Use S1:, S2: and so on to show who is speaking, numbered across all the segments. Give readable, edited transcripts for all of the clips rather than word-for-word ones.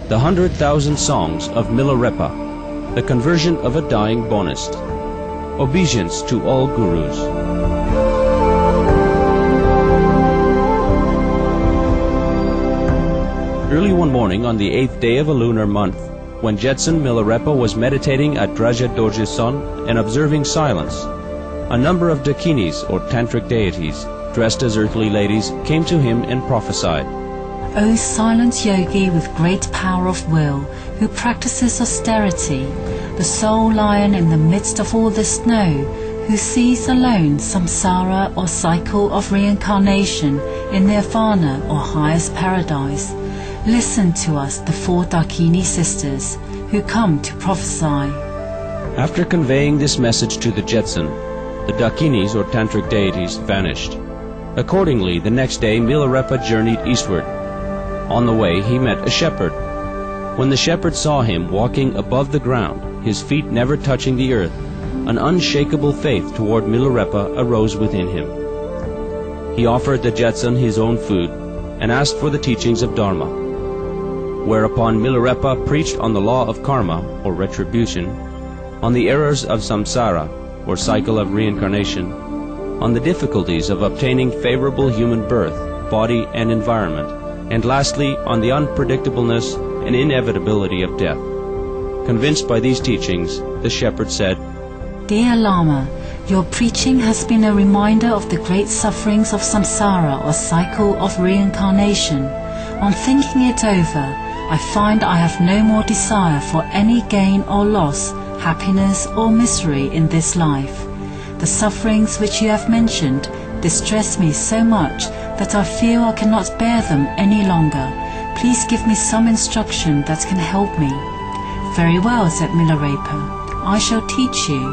S1: The 100,000 Songs of Milarepa, the conversion of a dying Bonist. Obeisance to all gurus. Early one morning on the 8th day of a lunar month, when Jetsun Milarepa was meditating at Draja Dorje-son and observing silence, a number of dakinis or tantric deities, dressed as earthly ladies, came to him and prophesied.
S2: O silent yogi with great power of will, who practices austerity, the soul lion in the midst of all the snow, who sees alone samsara or cycle of reincarnation in nirvana or highest paradise, listen to us, the 4 dakini sisters, who come to prophesy.
S1: After conveying this message to the Jetsun, the dakinis or tantric deities vanished. Accordingly, the next day Milarepa journeyed eastward. On the way he met a shepherd. When the shepherd saw him walking above the ground, his feet never touching the earth, an unshakable faith toward Milarepa arose within him. He offered the Jetsun his own food and asked for the teachings of Dharma. Whereupon Milarepa preached on the law of karma, or retribution, on the errors of samsara, or cycle of reincarnation, on the difficulties of obtaining favorable human birth, body and environment, and lastly on the unpredictableness and inevitability of death. Convinced by these teachings, the shepherd said,
S2: Dear Lama, your preaching has been a reminder of the great sufferings of samsara or cycle of reincarnation. On thinking it over, I find I have no more desire for any gain or loss, happiness or misery in this life. The sufferings which you have mentioned distress me so much that I feel I cannot bear them any longer. Please give me some instruction that can help me. Very well, said Milarepa, I shall teach you.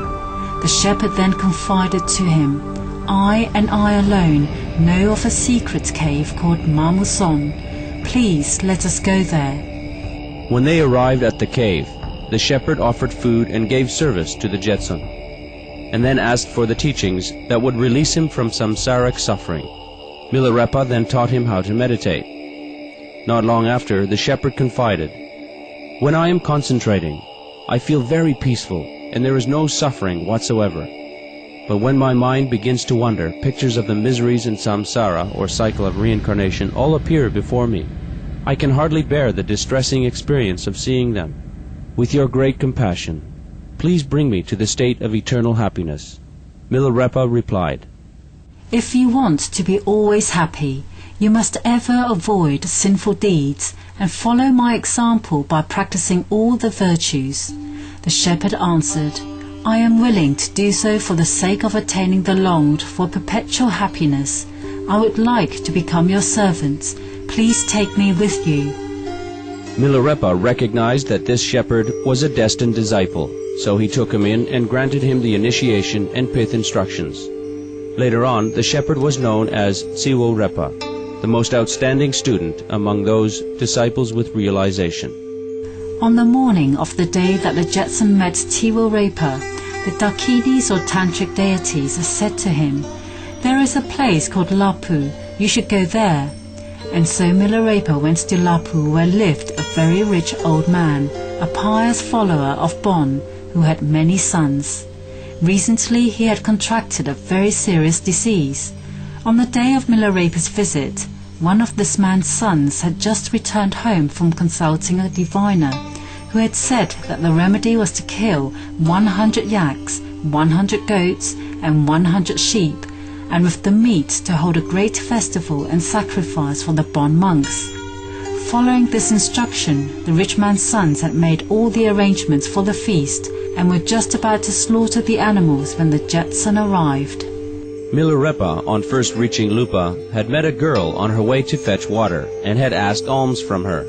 S2: The shepherd then confided to him, I and I alone know of a secret cave called Mamuson. Please let us go there.
S1: When they arrived at the cave, the shepherd offered food and gave service to the Jetsun, and then asked for the teachings that would release him from samsaric suffering. Milarepa then taught him how to meditate. Not long after, the shepherd confided, When I am concentrating, I feel very peaceful and there is no suffering whatsoever. But when my mind begins to wander, pictures of the miseries in samsara or cycle of reincarnation all appear before me. I can hardly bear the distressing experience of seeing them. With your great compassion, please bring me to the state of eternal happiness. Milarepa replied,
S2: If you want to be always happy, you must ever avoid sinful deeds and follow my example by practicing all the virtues. The shepherd answered, I am willing to do so for the sake of attaining the longed for perpetual happiness. I would like to become your servant. Please take me with you.
S1: Milarepa recognized that this shepherd was a destined disciple, so he took him in and granted him the initiation and pith instructions. Later on, the shepherd was known as Milarepa, the most outstanding student among those disciples with realization.
S2: On the morning of the day that the Jetsun met Milarepa, the dakinis or tantric deities said to him, There is a place called Lapu, you should go there. And so Milarepa went to Lapu, where lived a very rich old man, a pious follower of Bon, who had many sons. Recently he had contracted a very serious disease. On the day of Milarepa's visit, one of this man's sons had just returned home from consulting a diviner, who had said that the remedy was to kill 100 yaks, 100 goats, and 100 sheep, and with the meat to hold a great festival and sacrifice for the Bon monks. Following this instruction, the rich man's sons had made all the arrangements for the feast and were just about to slaughter the animals when the Jetsun arrived.
S1: Milarepa, on first reaching Lupa, had met a girl on her way to fetch water and had asked alms from her.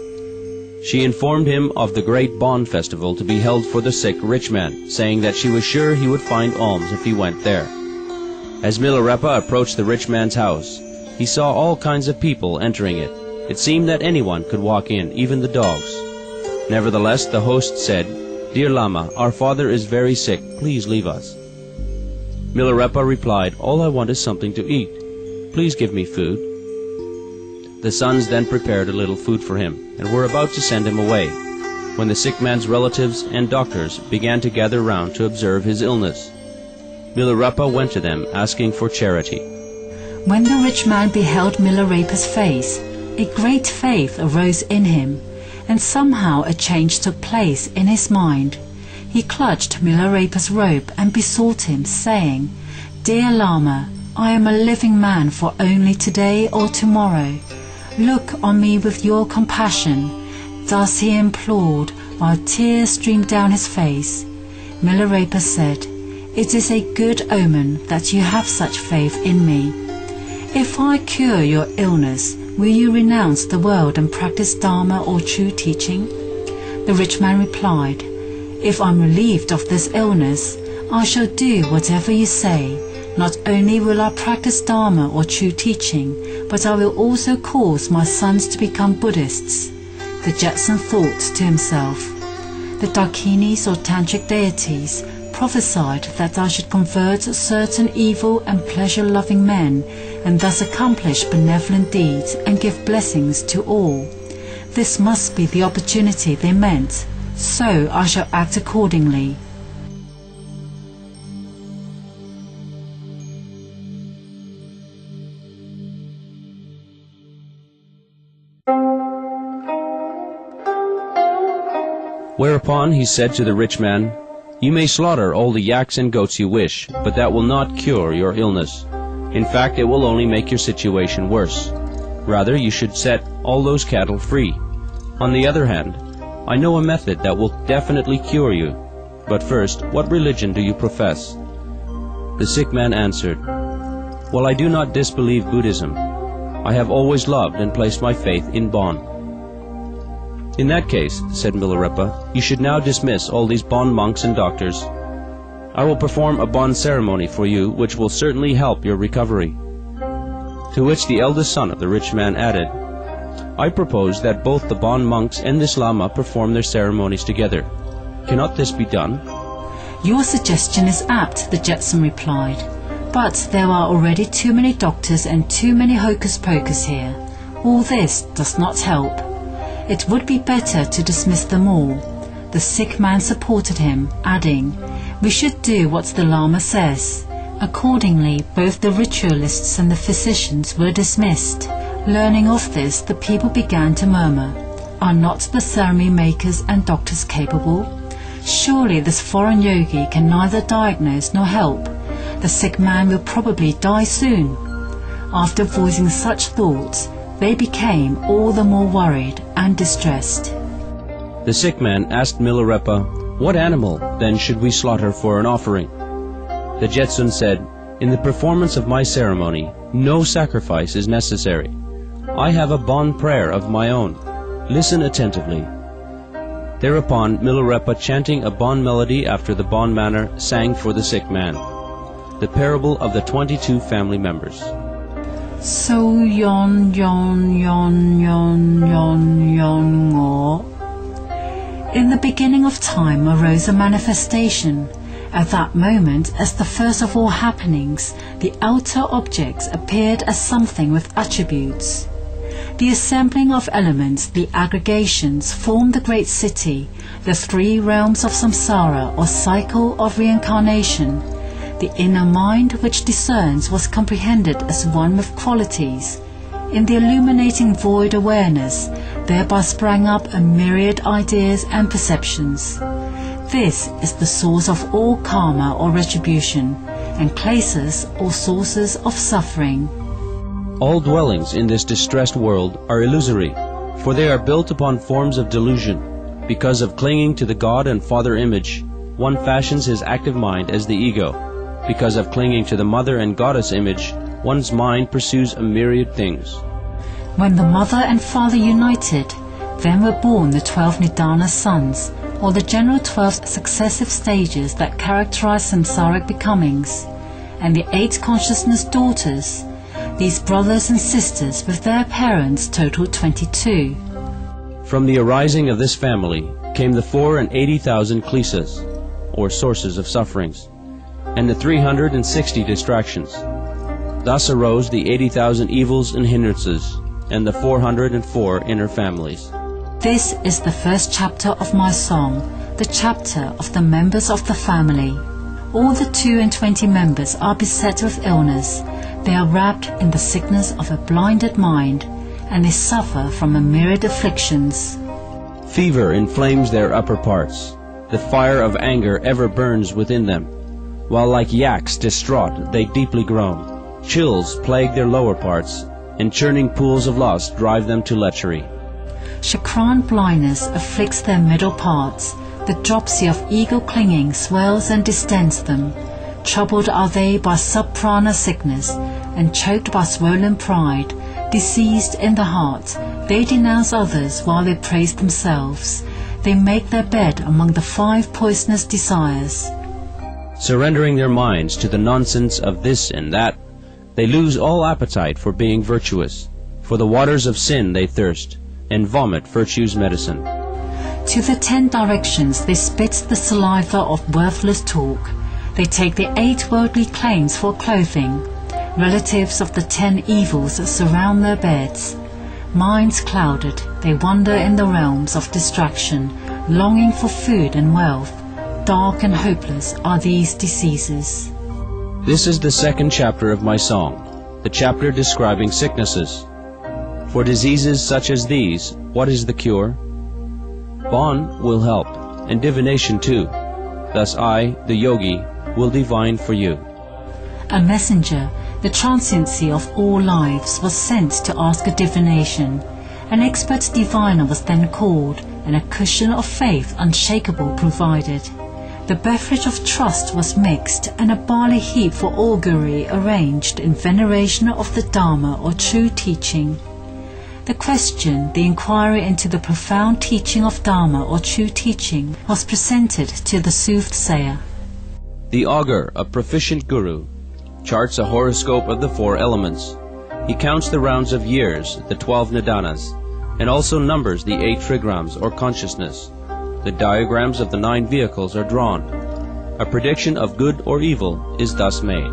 S1: She informed him of the great Bon festival to be held for the sick rich man, saying that she was sure he would find alms if he went there. As Milarepa approached the rich man's house, he saw all kinds of people entering it. It seemed that anyone could walk in, even the dogs. Nevertheless, the host said, Dear Lama, our father is very sick, please leave us. Milarepa replied, All I want is something to eat. Please give me food. The sons then prepared a little food for him, and were about to send him away, when the sick man's relatives and doctors began to gather round to observe his illness. Milarepa went to them, asking for charity.
S2: When the rich man beheld Milarepa's face, a great faith arose in him, and somehow a change took place in his mind. He clutched Milarepa's robe and besought him, saying, "Dear Lama, I am a living man for only today or tomorrow. Look on me with your compassion." Thus he implored, while tears streamed down his face. Milarepa said, "It is a good omen that you have such faith in me. If I cure your illness, will you renounce the world and practice Dharma or true teaching?" The rich man replied, "If I'm relieved of this illness, I shall do whatever you say. Not only will I practice Dharma or true teaching, but I will also cause my sons to become Buddhists." The Jetson thought to himself, "The Dakinis or Tantric deities prophesied that I should convert certain evil and pleasure-loving men, and thus accomplish benevolent deeds and give blessings to all. This must be the opportunity they meant, so I shall act accordingly."
S1: Whereupon he said to the rich man, "You may slaughter all the yaks and goats you wish, but that will not cure your illness. In fact, it will only make your situation worse. Rather, you should set all those cattle free. On the other hand, I know a method that will definitely cure you. But first, what religion do you profess?" The sick man answered, "Well, I do not disbelieve Buddhism. I have always loved and placed my faith in Bon." "In that case," said Milarepa, "you should now dismiss all these Bon monks and doctors. I will perform a Bon ceremony for you, which will certainly help your recovery." To which the eldest son of the rich man added, "I propose that both the Bon monks and this Lama perform their ceremonies together. Cannot this be done?"
S2: "Your suggestion is apt," the Jetson replied, "but there are already too many doctors and too many hocus-pocus here. All this does not help. It would be better to dismiss them all." The sick man supported him, adding, "We should do what the Lama says." Accordingly, both the ritualists and the physicians were dismissed. Learning of this, the people began to murmur, "Are not the ceremony makers and doctors capable? Surely this foreign yogi can neither diagnose nor help. The sick man will probably die soon." After voicing such thoughts, they became all the more worried and distressed.
S1: The sick man asked Milarepa, "What animal, then, should we slaughter for an offering?" The Jetson said, "In the performance of my ceremony, no sacrifice is necessary. I have a Bon prayer of my own. Listen attentively." Thereupon Milarepa, chanting a Bon melody after the Bon manner, sang for the sick man. The parable of the 22 family members.
S2: So yon yon yon yon yon yon ngo. In the beginning of time arose a manifestation. At that moment, as the first of all happenings, the outer objects appeared as something with attributes. The assembling of elements, the aggregations, formed the great city, the three realms of samsara or cycle of reincarnation. The inner mind which discerns was comprehended as one with qualities. In the illuminating void awareness, thereby sprang up a myriad ideas and perceptions. This is the source of all karma or retribution, and klesas or sources of suffering.
S1: All dwellings in this distressed world are illusory, for they are built upon forms of delusion. Because of clinging to the God and Father image, one fashions his active mind as the ego. Because of clinging to the Mother and Goddess image, one's mind pursues a myriad things.
S2: When the Mother and Father united, then were born the 12 Nidana sons, or the general 12 successive stages that characterize samsaric becomings, and the 8 consciousness daughters. These brothers and sisters with their parents totaled 22.
S1: From the arising of this family came the 480,000 klesas, or sources of sufferings, and the 360 distractions. Thus arose the 80,000 evils and hindrances, and the 404 inner families.
S2: This is the first chapter of my song, the chapter of the members of the family. All the 22 members are beset with illness. They are wrapped in the sickness of a blinded mind, and they suffer from a myriad afflictions.
S1: Fever inflames their upper parts. The fire of anger ever burns within them, while like yaks distraught they deeply groan. Chills plague their lower parts, and churning pools of lust drive them to lechery.
S2: Chakran blindness afflicts their middle parts. The dropsy of ego clinging swells and distends them. Troubled are they by subprana sickness, and choked by swollen pride. Diseased in the heart, they denounce others while they praise themselves. They make their bed among the 5 poisonous desires.
S1: Surrendering their minds to the nonsense of this and that, they lose all appetite for being virtuous. For the waters of sin they thirst, and vomit virtue's medicine.
S2: To the 10 directions they spit the saliva of worthless talk. They take the 8 worldly claims for clothing. Relatives of the 10 evils surround their beds. Minds clouded, they wander in the realms of distraction, longing for food and wealth. Dark and hopeless are these diseases.
S1: This is the second chapter of my song, the chapter describing sicknesses. For diseases such as these, what is the cure? Bon will help, and divination too. Thus I, the yogi, will divine for you.
S2: A messenger, the transiency of all lives, was sent to ask a divination. An expert diviner was then called, and a cushion of faith unshakable provided. The beverage of trust was mixed, and a barley heap for augury arranged in veneration of the Dharma or true teaching. The question, the inquiry into the profound teaching of Dharma or true teaching, was presented to the soothsayer.
S1: The augur, a proficient guru, charts a horoscope of the 4 elements. He counts the rounds of years, the 12 nidanas, and also numbers the 8 trigrams or consciousness. The diagrams of the 9 vehicles are drawn. A prediction of good or evil is thus made.